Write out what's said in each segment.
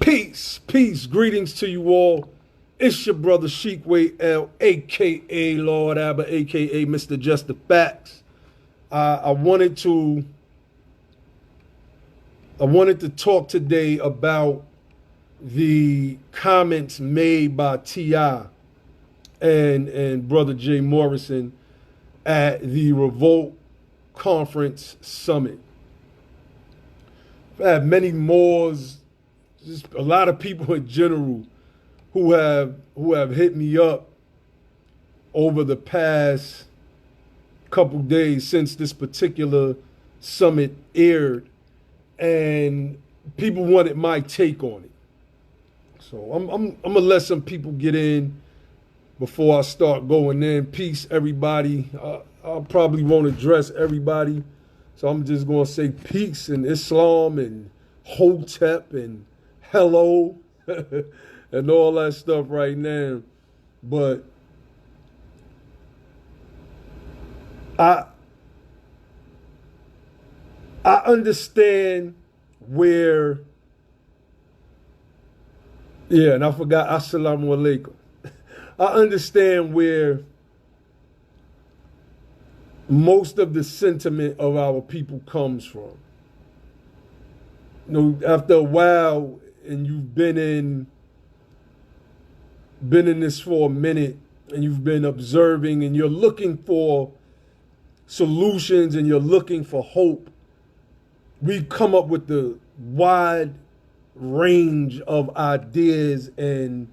Peace, peace, greetings to you all. It's your brother Sheekway L, aka Lord Abba, aka Mr. Just the Facts. I wanted to talk today about the comments made by TI and brother Jay Morrison at the Revolt Conference Summit. I've had many more, just a lot of people in general who have hit me up over the past couple days since this particular summit aired, and people wanted my take on it. So I'm gonna let some people get in before I start going in. Peace, everybody. I probably won't address everybody, so I'm just gonna say peace and Islam and Hotep and hello and all that stuff right now. But I understand where, yeah, and I forgot Assalamu alaikum. I understand where most of the sentiment of our people comes from. You know, after a while, and you've been in this for a minute, and you've been observing, and you're looking for solutions, and you're looking for hope, we come up with the wide range of ideas and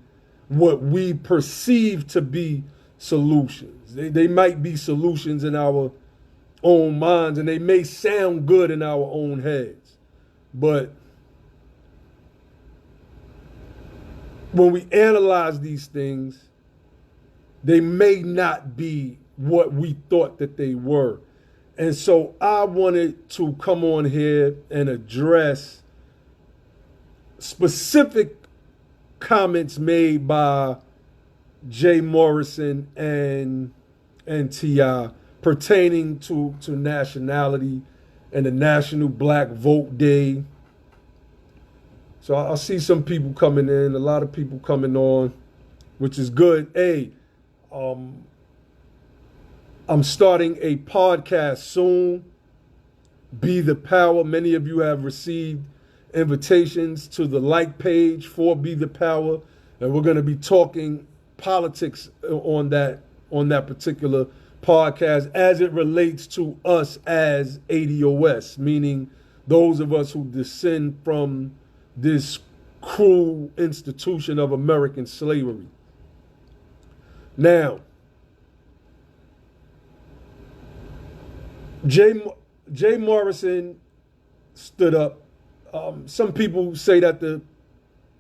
what we perceive to be solutions. They might be solutions in our own minds, and they may sound good in our own heads. But when we analyze these things, they may not be what we thought that they were. And so I wanted to come on here and address specific comments made by Jay Morrison and TI pertaining to nationality and the National Black Vote Day. So I see some people coming in, a lot of people coming on, which is good. Hey, I'm starting a podcast soon, Be the Power. Many of you have received invitations to the like page for Be the Power, and we're going to be talking politics on that particular podcast as it relates to us as ATOS, meaning those of us who descend from this cruel institution of American slavery. Now, Jay Morrison stood up. Some people say that the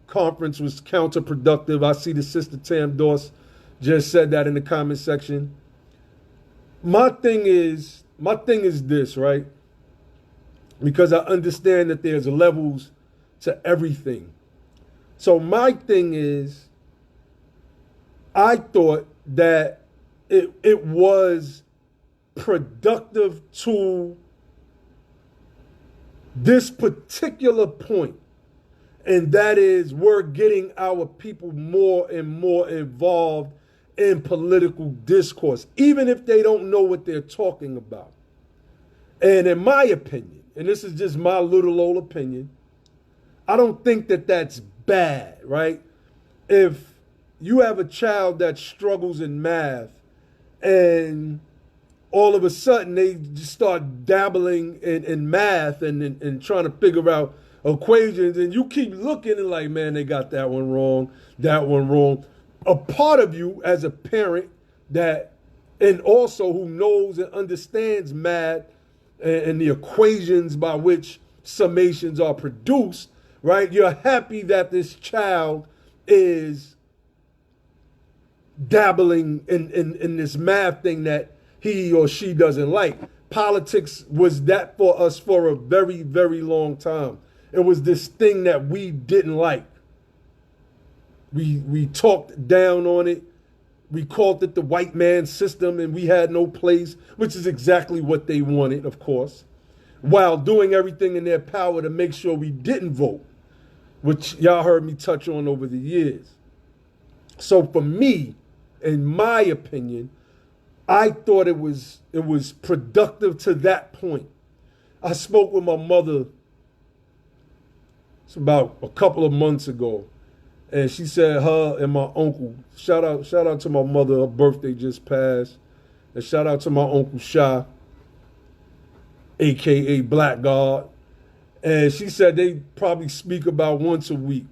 conference was counterproductive. I see the sister Tam Doss just said that in the comment section. My thing is this, right? Because I understand that there's levels to everything. So my thing is, I thought that it was productive to this particular point, and that is we're getting our people more and more involved in political discourse, even if they don't know what they're talking about. And in my opinion, and this is just my little old opinion, I don't think that that's bad, right? If you have a child that struggles in math and all of a sudden they just start dabbling in math and trying to figure out equations, and you keep looking and like, man, they got that one wrong, that one wrong. A part of you as a parent that, and also who knows and understands math and the equations by which summations are produced, right? You're happy that this child is dabbling in this math thing that he or she doesn't like. Politics was that for us for a very, very long time. It was this thing that we didn't like. We talked down on it. We called it the white man system, and we had no place, which is exactly what they wanted, of course, while doing everything in their power to make sure we didn't vote. which y'all heard me touch on over the years. So for me, in my opinion, I thought it was productive to that point. I spoke with my mother, it's about a couple of months ago, and she said her and my uncle, shout out to my mother, her birthday just passed, and shout out to my Uncle Sha, aka Black God. And she said they probably speak about once a week.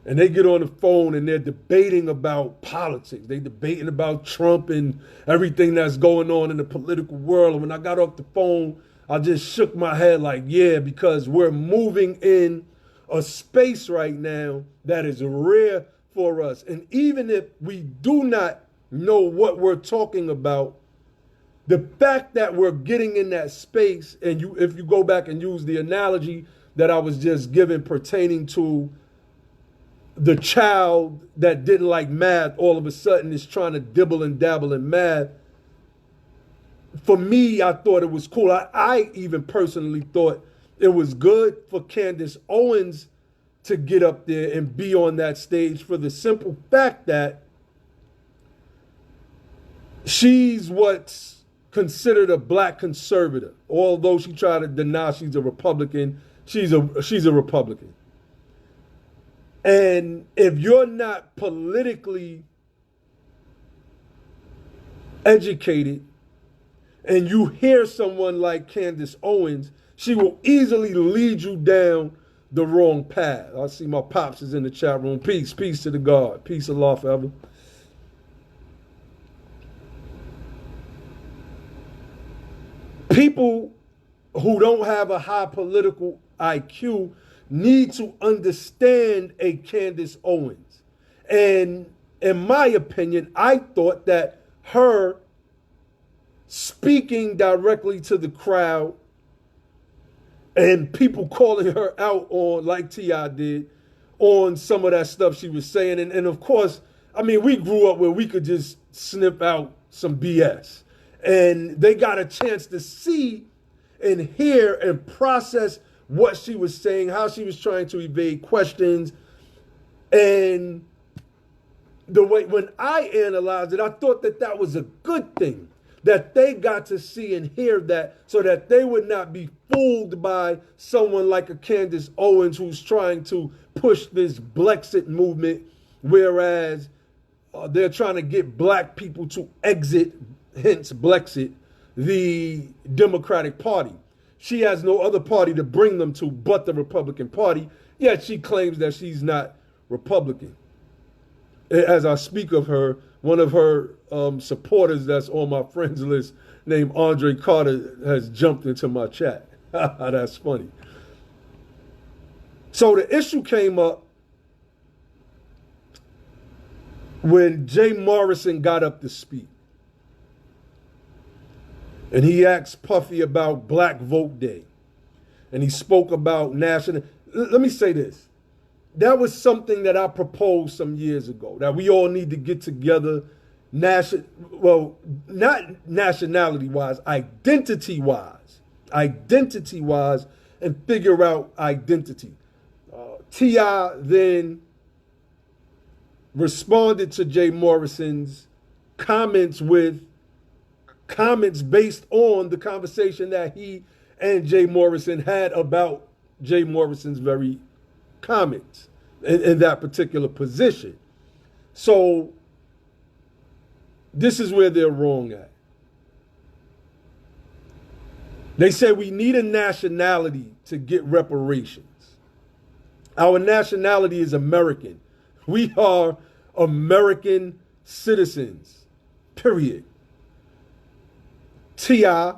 And they get on the phone and they're debating about politics. They debating about Trump and everything that's going on in the political world. And when I got off the phone, I just shook my head like, yeah, because we're moving in a space right now that is rare for us. And even if we do not know what we're talking about, the fact that we're getting in that space, and if you go back and use the analogy that I was just given pertaining to the child that didn't like math all of a sudden is trying to dibble and dabble in math. For me, I thought it was cool. I even personally thought it was good for Candace Owens to get up there and be on that stage for the simple fact that she's what's considered a black conservative. Although she tried to deny she's a Republican, she's a Republican. And if you're not politically educated and you hear someone like Candace Owens, she will easily lead you down the wrong path. I see my pops is in the chat room. Peace to the God. Peace, Allah forever. People who don't have a high political IQ need to understand a Candace Owens. And in my opinion, I thought that her speaking directly to the crowd and people calling her out on, like TI did, on some of that stuff she was saying. And of course, I mean, we grew up where we could just sniff out some BS. And they got a chance to see and hear and process what she was saying, how she was trying to evade questions. And the way, when I analyzed it, I thought that that was a good thing, that they got to see and hear that so that they would not be fooled by someone like a Candace Owens who's trying to push this Blexit movement, whereas they're trying to get black people to exit, hence Blexit, the Democratic Party. She has no other party to bring them to but the Republican Party, yet she claims that she's not Republican. As I speak of her, one of her supporters that's on my friends list named Andre Carter has jumped into my chat. That's funny. So the issue came up when Jay Morrison got up to speak. And he asked Puffy about Black Vote Day. And he spoke about national. Let me say this. That was something that I proposed some years ago, that we all need to get together, not nationality-wise, identity-wise, and figure out identity. T.I. then responded to Jay Morrison's comments with comments based on the conversation that he and Jay Morrison had about Jay Morrison's very comments in that particular position. So this is where they're wrong at. They say we need a nationality to get reparations. Our nationality is American. We are American citizens, period. T.I.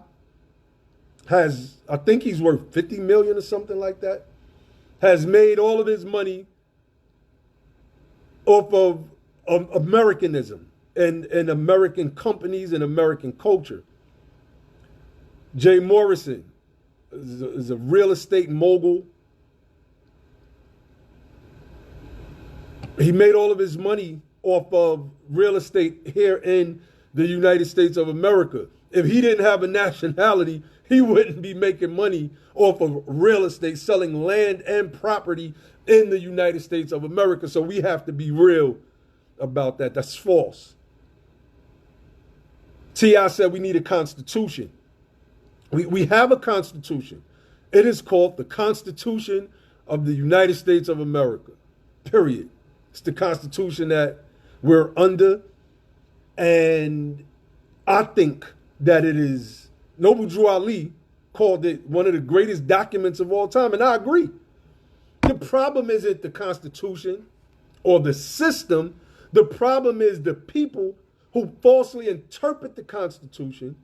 has, I think he's worth 50 million or something like that, has made all of his money off of Americanism and American companies and American culture. Jay Morrison is a real estate mogul. He made all of his money off of real estate here in the United States of America. If he didn't have a nationality, he wouldn't be making money off of real estate, selling land and property in the United States of America. So we have to be real about that. That's false. T.I. said we need a constitution. We have a constitution. It is called the Constitution of the United States of America, period. It's the Constitution that we're under. And I think that it is, Noble Drew Ali called it one of the greatest documents of all time. And I agree. The problem isn't the Constitution or the system. The problem is the people who falsely interpret the Constitution,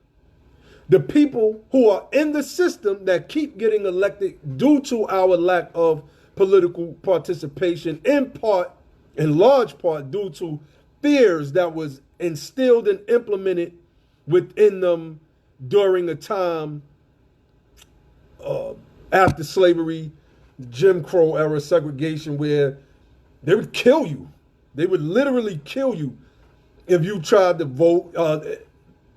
the people who are in the system that keep getting elected due to our lack of political participation, in large part due to fears that was instilled and implemented within them during a time after slavery, Jim Crow era, segregation, where they would kill you. They would literally kill you if you tried to vote.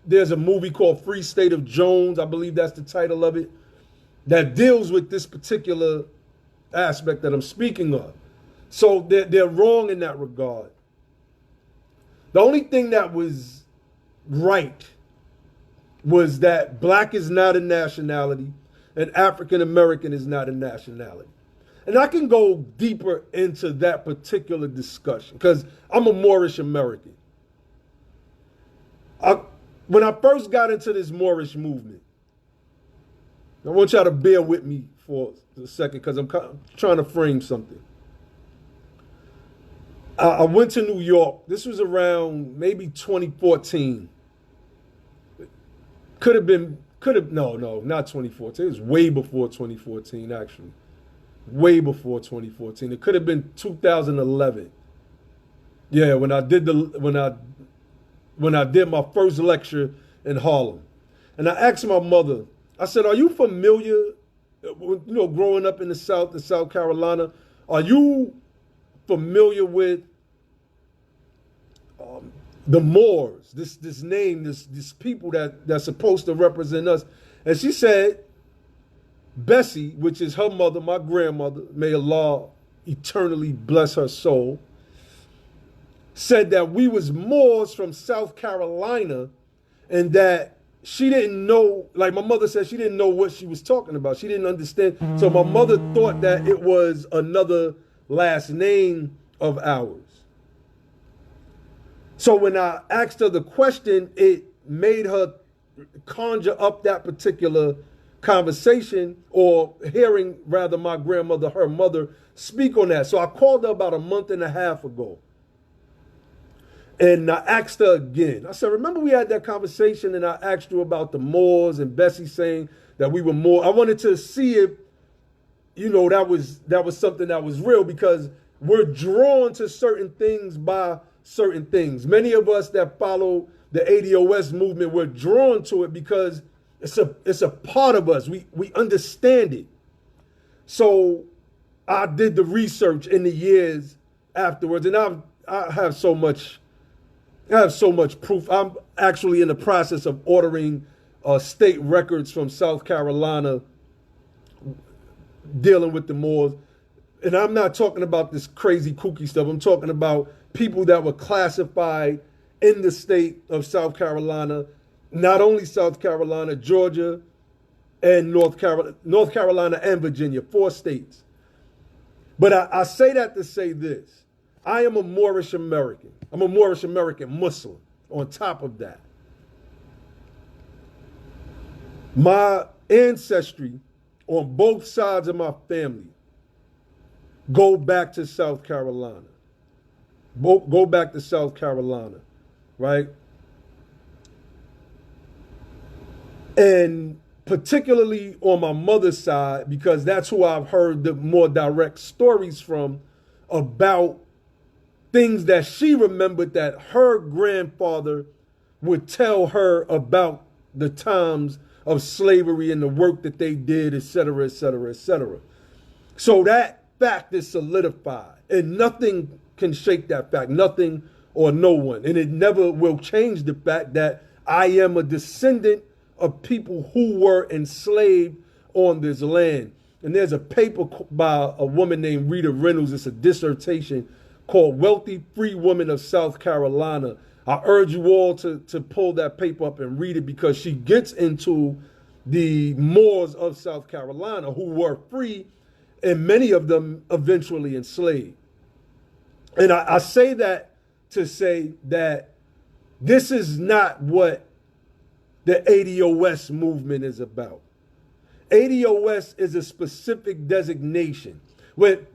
There's a movie called Free State of Jones, I believe that's the title of it, that deals with this particular aspect that I'm speaking of. So they're wrong in that regard. The only thing that was right was that black is not a nationality and African American is not a nationality. And I can go deeper into that particular discussion because I'm a Moorish American. When I first got into this Moorish movement, I want y'all to bear with me for a second because I'm trying to frame something. I went to New York. This was around maybe 2014. No, not 2014. It was way before 2014, actually. Way before 2014. It could have been 2011. Yeah, when I did my first lecture in Harlem. And I asked my mother, I said, are you familiar, growing up in the South Carolina, are you familiar with the Moors, this name, this people that's supposed to represent us? And she said, Bessie, which is her mother, my grandmother, may Allah eternally bless her soul, said that we was Moors from South Carolina and that she didn't know, like my mother said, she didn't know what she was talking about. She didn't understand. So my mother thought that it was another last name of ours. So when I asked her the question, it made her conjure up that particular conversation, or hearing rather my grandmother, her mother, speak on that. So I called her about a month and a half ago. And I asked her again. I said, remember we had that conversation and I asked you about the Moors and Bessie saying that we were Moor. I wanted to see if, that was something that was real, because we're drawn to certain things by certain things. Many of us that follow the ATOS movement, we're drawn to it because it's a part of us. We understand it. So I did the research in the years afterwards, and I have so much proof. I'm actually in the process of ordering state records from South Carolina dealing with the Moors. And I'm not talking about this crazy kooky stuff. I'm talking about people that were classified in the state of South Carolina, not only South Carolina, Georgia, and North Carolina and Virginia, 4 states. But I say that to say this. I am a Moorish American. I'm a Moorish American Muslim on top of that. My ancestry on both sides of my family go back to South Carolina. Go back to South Carolina, right? And particularly on my mother's side, because that's who I've heard the more direct stories from about things that she remembered that her grandfather would tell her about the times of slavery and the work that they did, et cetera, et cetera, et cetera. So that fact is solidified, and nothing can shake that fact, nothing or no one. And it never will change the fact that I am a descendant of people who were enslaved on this land. And there's a paper by a woman named Rita Reynolds. It's a dissertation called Wealthy Free Women of South Carolina. I urge you all to pull that paper up and read it, because she gets into the Moors of South Carolina who were free, and many of them eventually enslaved. And I say that to say that this is not what the ATOS movement is about. ATOS is a specific designation.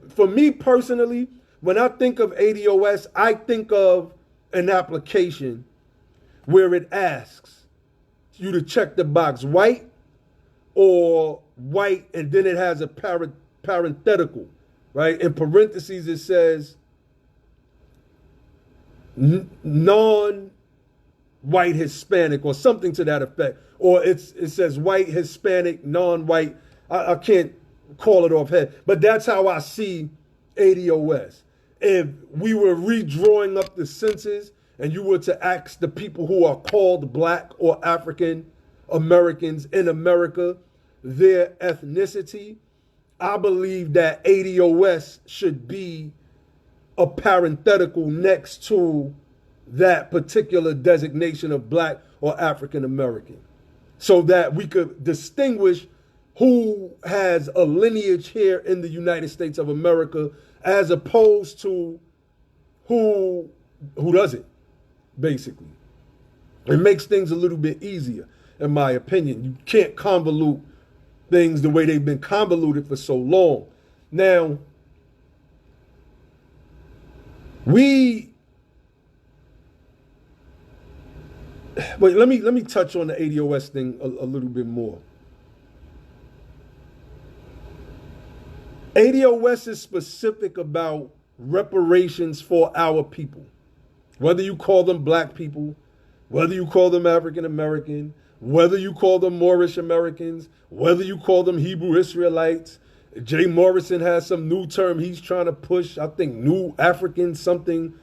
For me personally, when I think of ATOS, I think of an application where it asks you to check the box white or white, and then it has a parenthetical, right? In parentheses, it says non-white Hispanic or something to that effect. Or it says white, Hispanic, non-white. I can't call it offhand, but that's how I see ATOS. If we were redrawing up the census and you were to ask the people who are called Black or African Americans in America their ethnicity, I believe that ATOS should be a parenthetical next to that particular designation of Black or African American, so that we could distinguish who has a lineage here in the United States of America as opposed to who doesn't, basically. It makes things a little bit easier, in my opinion. You can't convolute things the way they've been convoluted for so long. Now, let me touch on the ATOS thing a little bit more. ATOS is specific about reparations for our people. Whether you call them Black people, whether you call them African American, whether you call them Moorish Americans, whether you call them Hebrew Israelites. Jay Morrison has some new term he's trying to push, I think New African something.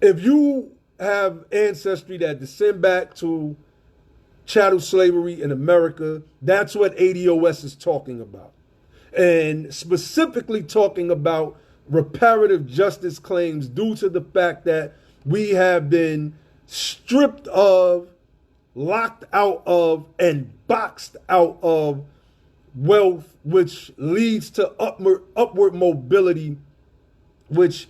If you have ancestry that descend back to chattel slavery in America, that's what ATOS is talking about. And specifically talking about reparative justice claims due to the fact that we have been stripped of, locked out of, and boxed out of wealth, which leads to upward mobility, which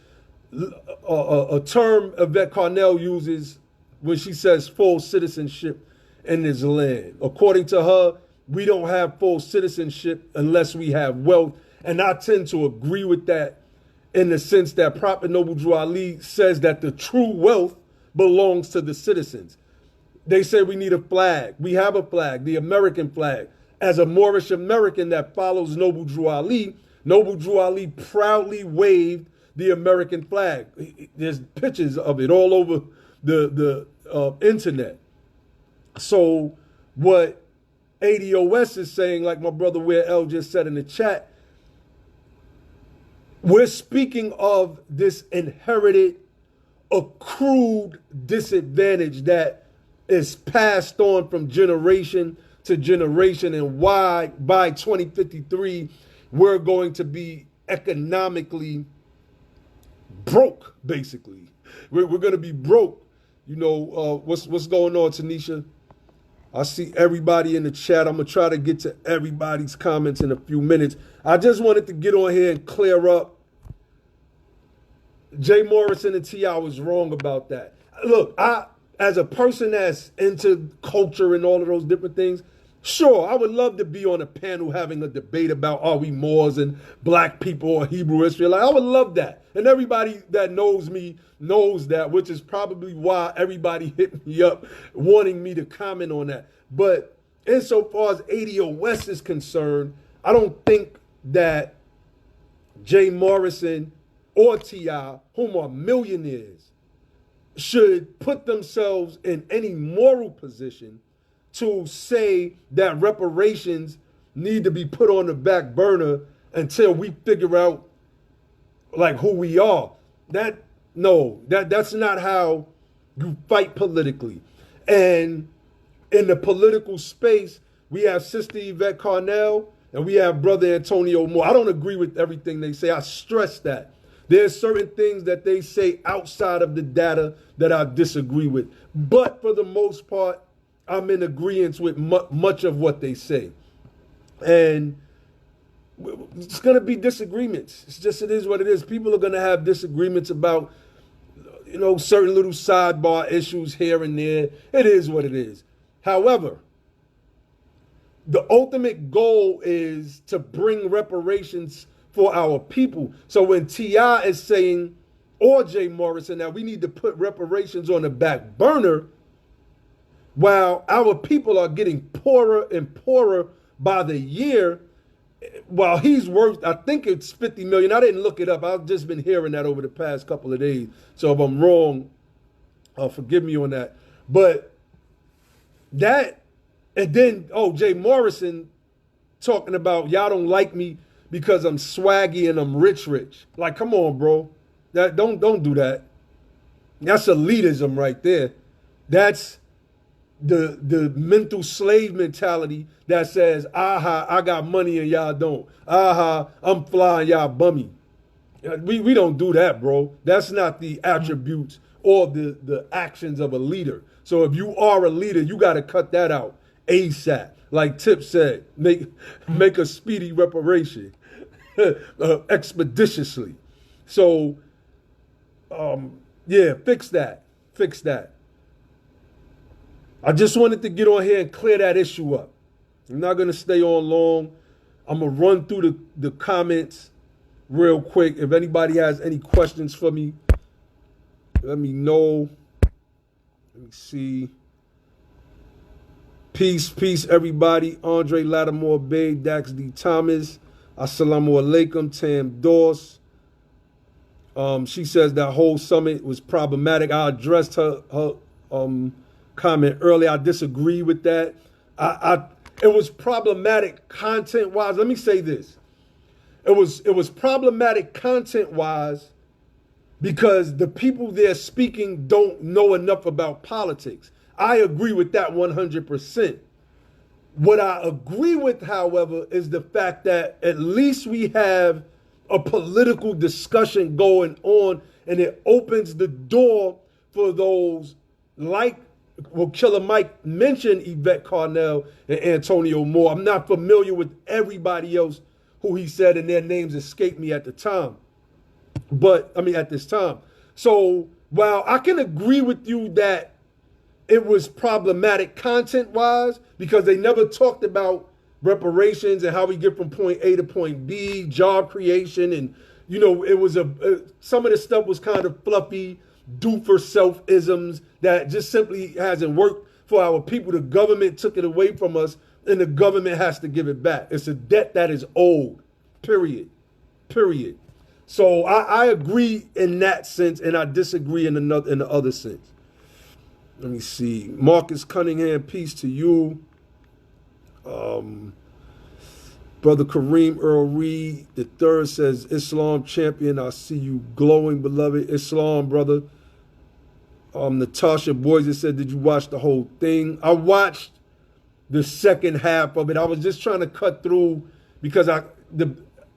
a term Yvette Carnell uses when she says full citizenship in this land. According to her, we don't have full citizenship unless we have wealth. And I tend to agree with that, in the sense that Prophet Noble Drew Ali says that the true wealth belongs to the citizens. They say we need a flag. We have a flag, the American flag. As a Moorish American that follows Noble Drew Ali proudly waved the American flag. There's pictures of it all over the internet. So what ATOS is saying, like my brother Where L just said in the chat, we're speaking of this inherited, accrued disadvantage that is passed on from generation to generation, and why by 2053 we're going to be economically broke, basically. We're going to be broke. You know, what's going on, Tanisha? I see everybody in the chat. I'm going to try to get to everybody's comments in a few minutes. I just wanted to get on here and clear up. Jay Morrison and TI was wrong about that. Look, as a person that's into culture and all of those different things, sure, I would love to be on a panel having a debate about are we Moors and Black people or Hebrew Israelite. I would love that. And everybody that knows me knows that, which is probably why everybody hit me up wanting me to comment on that. But insofar as ATOS is concerned, I don't think that Jay Morrison or TI, whom are millionaires, should put themselves in any moral position to say that reparations need to be put on the back burner until we figure out like who we are. That's not how you fight politically. And in the political space, we have Sister Yvette Carnell and we have Brother Antonio Moore. I don't agree with everything they say. I stress that. There's certain things that they say outside of the data that I disagree with. But for the most part, I'm in agreement with much of what they say. And it's going to be disagreements. It's just, it is what it is. People are going to have disagreements about, certain little sidebar issues here and there. It is what it is. However, the ultimate goal is to bring reparations for our people. So when TI is saying, or Jay Morrison, that we need to put reparations on the back burner, while our people are getting poorer and poorer by the year, while he's worth, I think it's 50 million. I didn't look it up. I've just been hearing that over the past couple of days. So if I'm wrong, forgive me on that. But that, and then, Jay Morrison talking about y'all don't like me because I'm swaggy and I'm rich. Like, come on, bro. Don't do that. That's elitism right there. That's the mental slave mentality that says, aha, I got money and y'all don't. Aha, I'm flying, y'all bummy. We don't do that, bro. That's not the attributes or the actions of a leader. So if you are a leader, you got to cut that out ASAP. Like Tip said, make a speedy reparation expeditiously. So, fix that. I just wanted to get on here and clear that issue up. I'm not going to stay on long. I'm going to run through the comments real quick. If anybody has any questions for me, let me know. Let me see. Peace, everybody. Andre Lattimore Bay, Dax D. Thomas. Assalamu alaikum, Tam Doss. She says that whole summit was problematic. I addressed her comment earlier. I disagree with that. It was problematic content-wise. Let me say this. It was problematic content-wise because the people there speaking don't know enough about politics. I agree with that 100%. What I agree with, however, is the fact that at least we have a political discussion going on, and it opens the door for those Killer Mike mentioned Yvette Carnell and Antonio Moore. I'm not familiar with everybody else who he said, and their names escaped me at the time. At this time. So while I can agree with you that it was problematic content-wise because they never talked about reparations and how we get from point A to point B, job creation, and it was some of the stuff was kind of fluffy, do for self-isms that just simply hasn't worked for our people. The government took it away from us, and the government has to give it back. It's a debt that is owed. Period. So I agree in that sense, and I disagree in the other sense. Let me see. Marcus Cunningham, peace to you. Brother Kareem Earl Reed III says, Islam champion, I see you glowing, beloved. Islam, brother. Natasha Boyce said, did you watch the whole thing? I watched the second half of it. I was just trying to cut through because I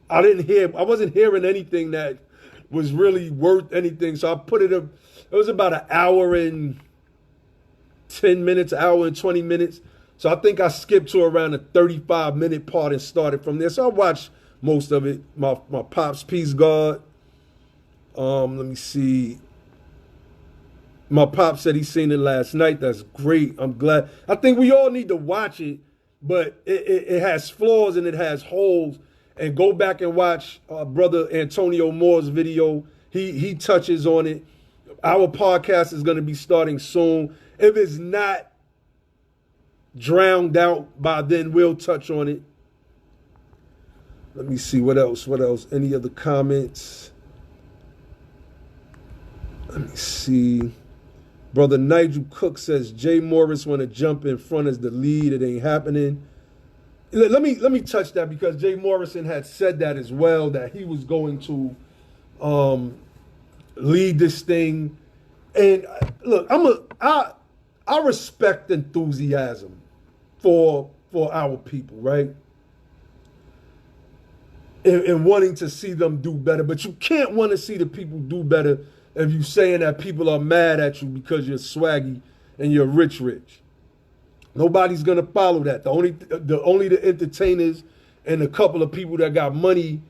wasn't hearing anything that was really worth anything. So I put it was about an hour and 10 minutes, hour and 20 minutes. So I think I skipped to around the 35-minute part and started from there. So I watched most of it. My pops, peace God. Let me see. My pop said he seen it last night. That's great. I'm glad. I think we all need to watch it, but it has flaws and it has holes. And go back and watch Brother Antonio Moore's video. He touches on it. Our podcast is going to be starting soon. If it's not drowned out by then, we'll touch on it. Let me see what else. Any other comments? Let me see. Brother Nigel Cook says Jay Morris want to jump in front as the lead. It ain't happening. Let me touch that because Jay Morrison had said that as well, that he was going to lead this thing. And look, I respect enthusiasm for our people, right? And wanting to see them do better. But you can't want to see the people do better if you're saying that people are mad at you because you're swaggy and you're rich. Nobody's gonna follow that. Only the entertainers and a couple of people that got money,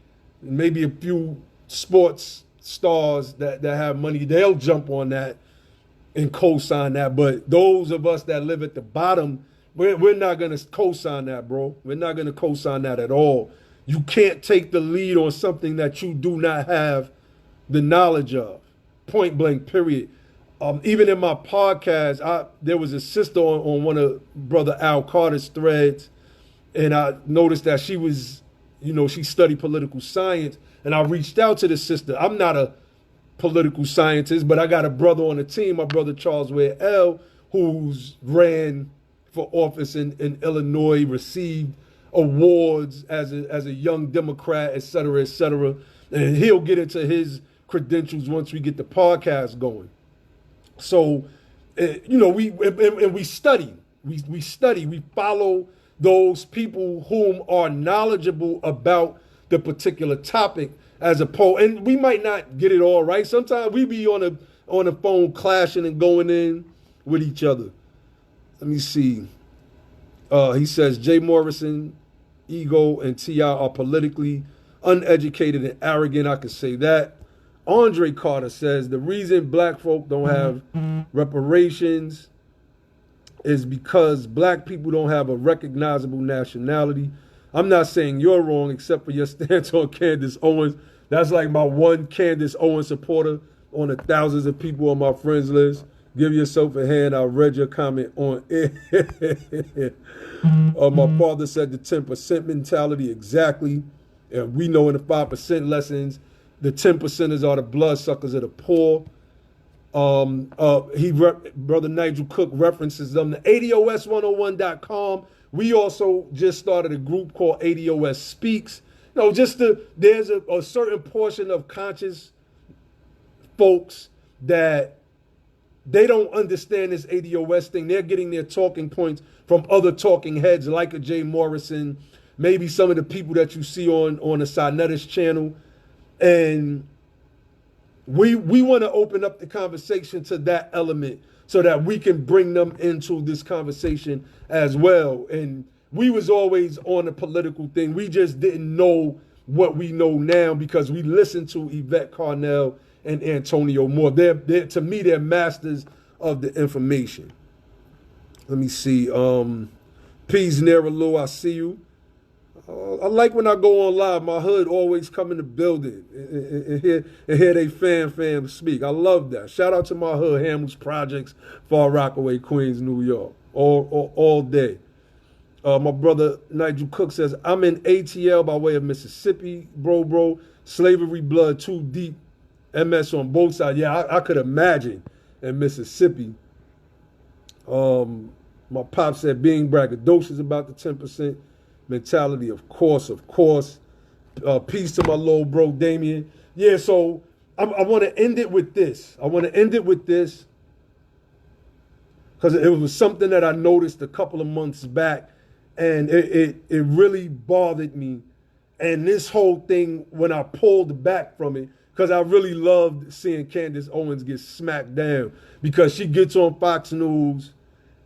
maybe a few sports stars that have money, they'll jump on that and co-sign that. But those of us that live at the bottom, we're not gonna co-sign that, bro. We're not gonna co-sign that at all. You can't take the lead on something that you do not have the knowledge of. Point blank, period. Even in my podcast, there was a sister on one of Brother Al Carter's threads, and I noticed that she was, she studied political science, and I reached out to the sister. I'm not a political scientist, but I got a brother on the team, my brother Charles Ware L., who's ran for office in Illinois, received awards as a young Democrat, et cetera, et cetera. And he'll get into his credentials once we get the podcast going. So, we study. We study. We follow those people whom are knowledgeable about the particular topic as opposed. And we might not get it all right. Sometimes we be on the phone clashing and going in with each other. Let me see. He says Jay Morrison, Ego, and TI are politically uneducated and arrogant. I could say that. Andre Carter says the reason black folk don't have reparations is because black people don't have a recognizable nationality. I'm not saying you're wrong except for your stance on Candace Owens. That's like my one Candace Owens supporter on the thousands of people on my friends list. Give yourself a hand. I read your comment on it. My father said the 10% mentality exactly. And we know in the 5% lessons, the 10%ers are the bloodsuckers of the poor. Brother Nigel Cook references them to ATOS101.com. We also just started a group called ATOS Speaks. There's a certain portion of conscious folks that they don't understand this ATOS thing. They're getting their talking points from other talking heads like a Jay Morrison, maybe some of the people that you see on the Sinetis channel. And we want to open up the conversation to that element so that we can bring them into this conversation as well. And we was always on the political thing. We just didn't know what we know now because we listened to Yvette Carnell and Antonio Moore. To me, they're masters of the information. Let me see. Peace, Nera Lou, I see you. I like when I go on live. My hood always come in the building and hear they fam speak. I love that. Shout out to my hood, Hamels Projects, Far Rockaway, Queens, New York, all day. My brother Nigel Cook says, I'm in ATL by way of Mississippi, bro. Slavery blood too deep. MS on both sides. Yeah, I could imagine in Mississippi. My pop said being braggadocious about the 10% mentality, of course. Peace to my little bro Damien. Yeah, so I want to end it with this. Because it was something that I noticed a couple of months back, and it really bothered me. And this whole thing, when I pulled back from it, because I really loved seeing Candace Owens get smacked down, because she gets on Fox News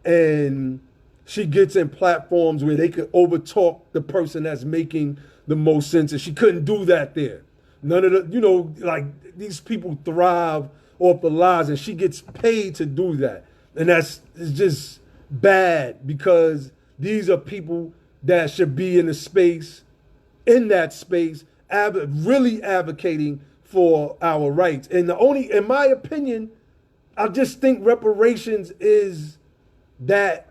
and she gets in platforms where they could overtalk the person that's making the most sense. And she couldn't do that there. None of the, these people thrive off the lies, and she gets paid to do that. And it's just bad, because these are people that should be in that space, really advocating for our rights. And in my opinion, I just think reparations is that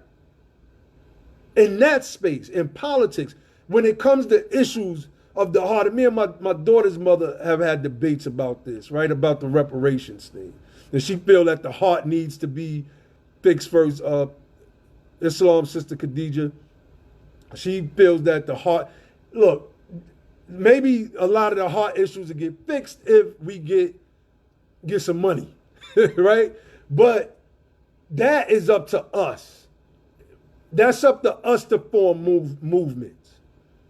in that space, in politics, when it comes to issues of the heart. And me and my daughter's mother have had debates about this, right? About the reparations thing. And she feel that the heart needs to be fixed first. Islam sister Khadija, she feels that the heart, look, maybe a lot of the heart issues will get fixed if we get some money, right? But that is up to us. That's up to us to form movements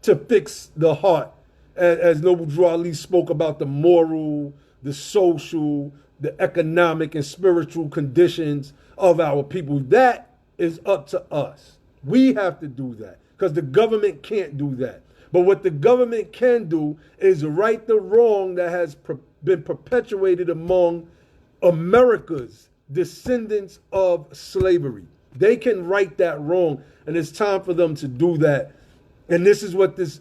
to fix the heart. As Noble Drew Ali spoke about the moral, the social, the economic and spiritual conditions of our people. That is up to us. We have to do that because the government can't do that. But what the government can do is right the wrong that has been perpetuated among America's descendants of slavery. They can right that wrong, and it's time for them to do that. And this is what this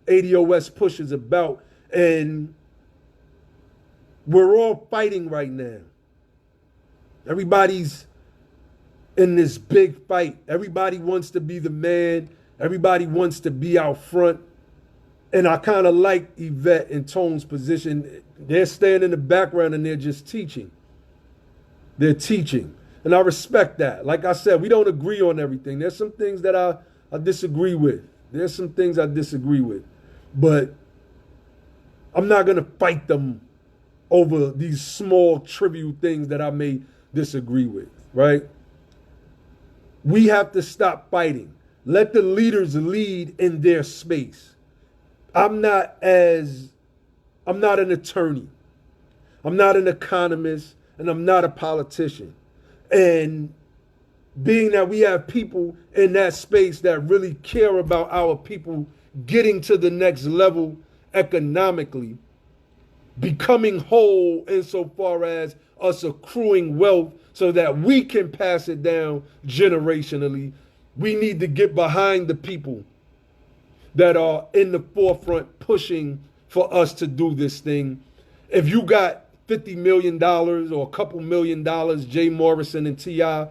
ATOS push is about. And we're all fighting right now. Everybody's in this big fight. Everybody wants to be the man. Everybody wants to be out front. And I kind of like Yvette and Tone's position. They're staying in the background and they're just teaching. They're teaching. And I respect that. Like I said, we don't agree on everything. There's some things that I disagree with. There's some things I disagree with. But I'm not going to fight them over these small, trivial things that I may disagree with, right? We have to stop fighting. Let the leaders lead in their space. I'm not an attorney. I'm not an economist, and I'm not a politician. And being that we have people in that space that really care about our people getting to the next level economically, becoming whole insofar as us accruing wealth so that we can pass it down generationally, we need to get behind the people that are in the forefront pushing for us to do this thing. If you got $50 million or a couple $1 million, Jay Morrison and TI,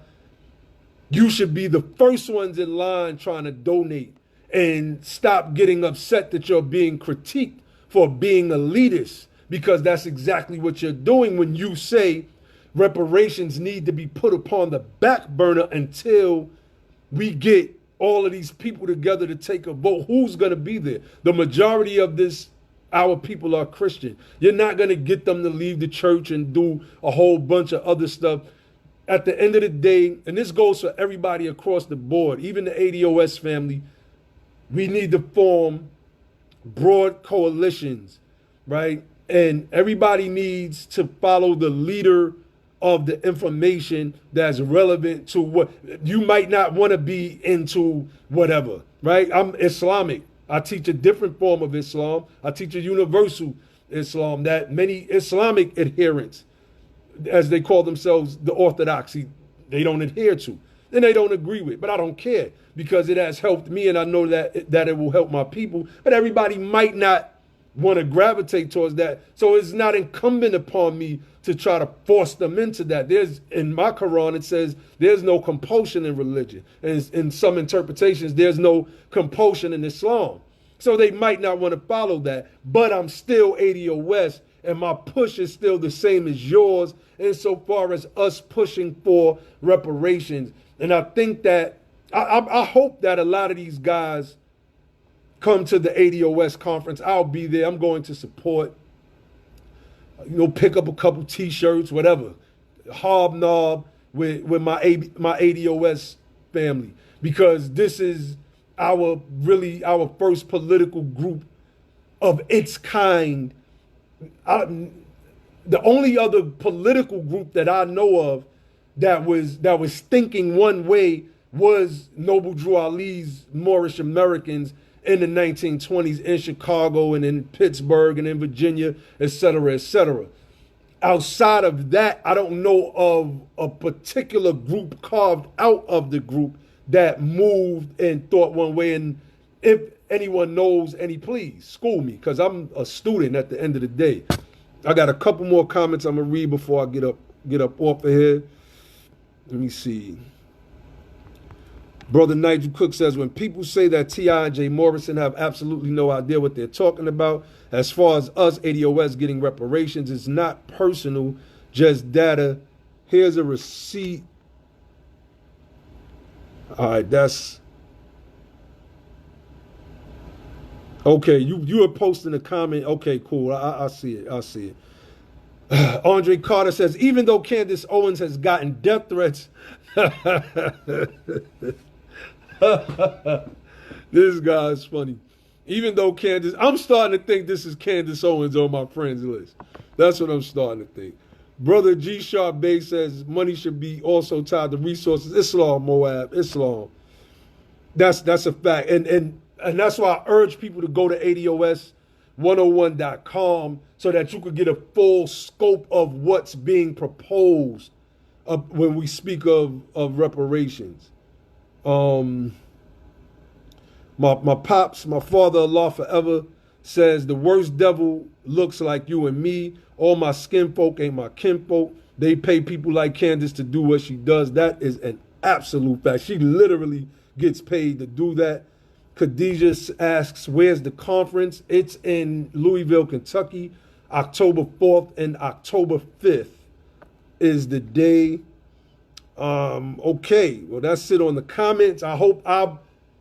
you should be the first ones in line trying to donate and stop getting upset that you're being critiqued for being elitist, because that's exactly what you're doing when you say reparations need to be put upon the back burner until we get all of these people together to take a vote. Who's going to be there? The majority of our people are Christian. You're not going to get them to leave the church and do a whole bunch of other stuff. At the end of the day, and this goes for everybody across the board, even the ATOS family, we need to form broad coalitions, right? And everybody needs to follow the leader of the information that's relevant to what you might not want to be into, whatever, right? I'm Islamic. I teach a different form of Islam. I teach a universal Islam that many Islamic adherents, as they call themselves, the orthodoxy, they don't adhere to and they don't agree with. But I don't care, because it has helped me, and I know that it will help my people. But everybody might not want to gravitate towards that. So it's not incumbent upon me to try to force them into that. In my Quran, it says there's no compulsion in religion. And in some interpretations, there's no compulsion in Islam. So they might not want to follow that, but I'm still ATOS, and my push is still the same as yours insofar as us pushing for reparations. And I think that, I hope that a lot of these guys come to the ATOS conference. I'll be there. I'm going to support, pick up a couple T-shirts, whatever, hobnob with my ATOS family, because this is our first political group of its kind. The only other political group that I know of that was thinking one way was Noble Drew Ali's Moorish Americans in the 1920s in Chicago and in Pittsburgh and in Virginia, et cetera, et cetera. Outside of that, I don't know of a particular group carved out of the group that moved and thought one way. And if anyone knows any, please school me, because I'm a student at the end of the day. I got a couple more comments I'm gonna read before I get up off of here. Let me see. Brother Nigel Cook says, when people say that T.I. and Jay Morrison have absolutely no idea what they're talking about, as far as us ATOS getting reparations, it's not personal, just data. Here's a receipt. All right, that's okay. You are posting a comment. Okay, cool. I see it. I see it. Andre Carter says, even though Candace Owens has gotten death threats, This guy's funny. Even though Candace, I'm starting to think this is Candace Owens on my friends list. That's what I'm starting to think. Brother G Sharp Bay says money should be also tied to resources. Islam, Moab, Islam. That's a fact. And that's why I urge people to go to ATOS101.com so that you could get a full scope of what's being proposed when we speak of reparations. My pops, my father, Allah forever, says the worst devil looks like you and me. All my skin folk ain't my kinfolk. They pay people like Candace to do what she does. That is an absolute fact. She literally gets paid to do that. Khadijah asks, where's the conference? It's in Louisville, Kentucky. October 4th and October 5th is the day. Okay, well, that's it on the comments. I hope I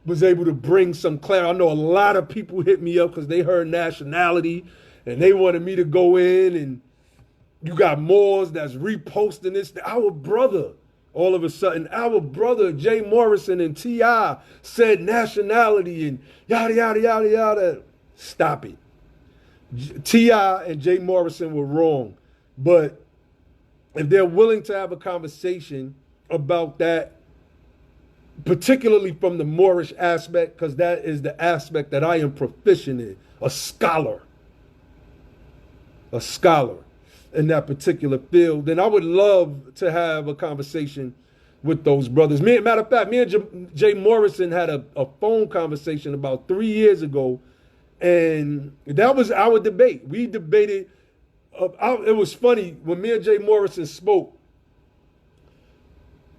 was able to bring some clarity. I know a lot of people hit me up because they heard Nationality and they wanted me to go in, and you got Moors that's reposting this. Our brother, all of a sudden, our brother, Jay Morrison and TI said Nationality and yada, yada, yada, yada. Stop it. TI and Jay Morrison were wrong. But if they're willing to have a conversation about that, particularly from the Moorish aspect, because that is the aspect that I am proficient in, a scholar in that particular field, then I would love to have a conversation with those brothers. Matter of fact, me and Jay Morrison had a phone conversation about 3 years ago, and that was our debate. We debated. It was funny when me and Jay Morrison spoke.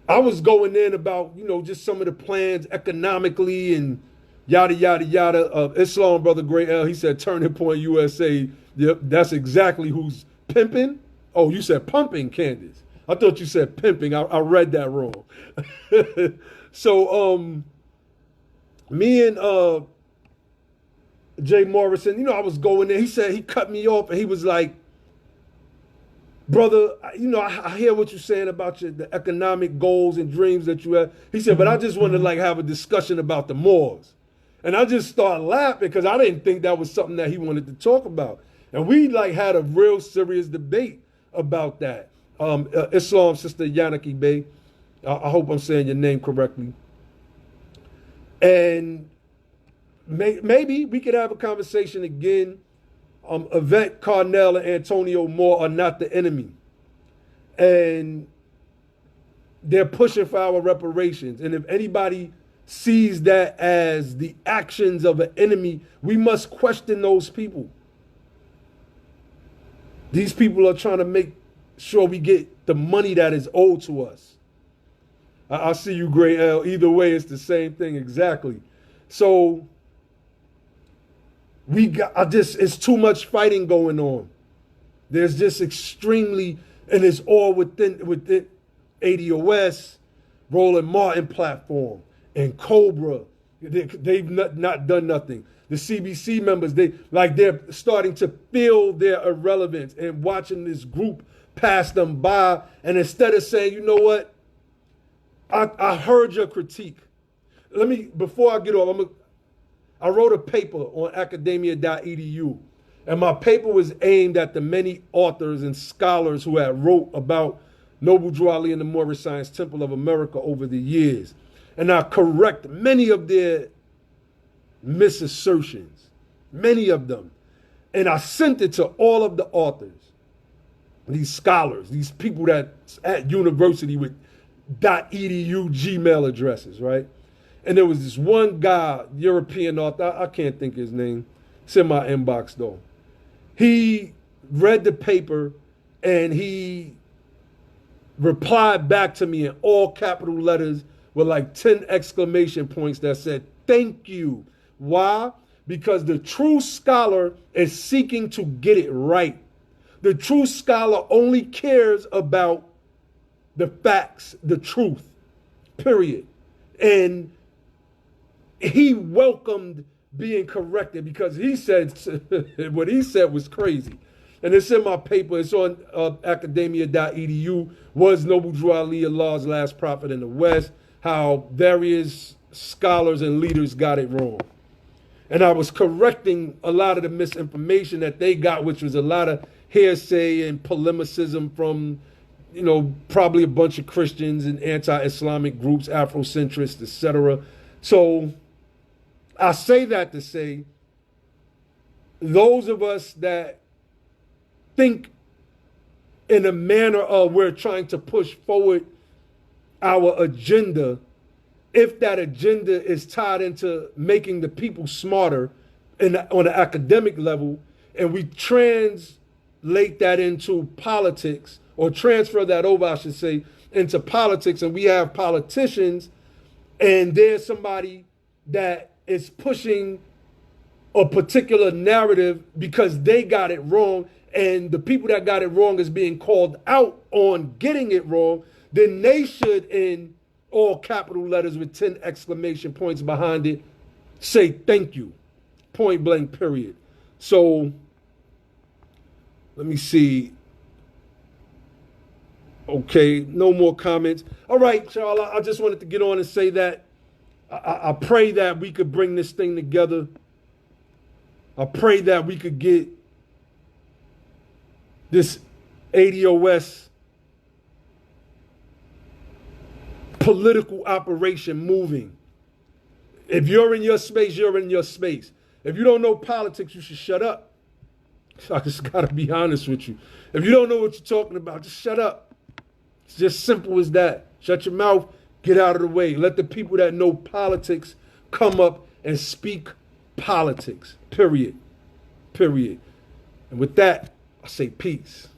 I was going in about, just some of the plans economically and yada, yada, yada. Islam, Brother Gray L, he said Turning Point USA. Yep, that's exactly who's pimping. Oh, you said pumping, Candace. I thought you said pimping. I read that wrong. So me and Jay Morrison, I was going in. He said, he cut me off and he was like, brother, I hear what you're saying about the economic goals and dreams that you have. He said, but I just wanted to have a discussion about the Moors. And I just started laughing because I didn't think that was something that he wanted to talk about. And we had a real serious debate about that. Islam, Sister Yanaki Bey, I hope I'm saying your name correctly. And maybe we could have a conversation again. Yvette Carnell and Antonio Moore are not the enemy. And they're pushing for our reparations. And if anybody sees that as the actions of an enemy, we must question those people. These people are trying to make sure we get the money that is owed to us. I see you, Gray L. Either way, it's the same thing exactly. So it's too much fighting going on. There's just extremely, and it's all within ATOS, Roland Martin platform, and Cobra. They've not done nothing. The CBC members, they're starting to feel their irrelevance and watching this group pass them by. And instead of saying, you know what, I heard your critique. Before I get off, I wrote a paper on academia.edu, and my paper was aimed at the many authors and scholars who had wrote about Noble Drew Ali and the Moorish Science Temple of America over the years. And I correct many of their misassertions, many of them. And I sent it to all of the authors, these scholars, these people that's at university with .edu Gmail addresses, right? And there was this one guy, European author, I can't think his name. It's in my inbox though. He read the paper and he replied back to me in all capital letters with 10 exclamation points that said, thank you. Why? Because the true scholar is seeking to get it right. The true scholar only cares about the facts, the truth, period. And he welcomed being corrected because he said what he said was crazy. and it's in my paper. It's on academia.edu. Was Noble Drew Ali Allah's last prophet in the West? How various scholars and leaders got it wrong. And I was correcting a lot of the misinformation that they got, which was a lot of hearsay and polemicism from, probably a bunch of Christians and anti-Islamic groups, Afrocentrists, etc. So I say that to say, those of us that think in a manner of we're trying to push forward our agenda, if that agenda is tied into making the people smarter on an academic level, and we translate that into politics, or transfer that over, I should say, into politics, and we have politicians, and there's somebody that is pushing a particular narrative because they got it wrong, and the people that got it wrong is being called out on getting it wrong, then they should, in all capital letters with 10 exclamation points behind it, say thank you. Point blank, period. So, let me see. Okay, no more comments. All right, Charles, I just wanted to get on and say that I pray that we could bring this thing together. I pray that we could get this ATOS political operation moving. If you're in your space, you're in your space. If you don't know politics, you should shut up. I just gotta be honest with you. If you don't know what you're talking about, just shut up. It's just simple as that. Shut your mouth, get out of the way. Let the people that know politics come up and speak politics. Period. Period. And with that, I say peace.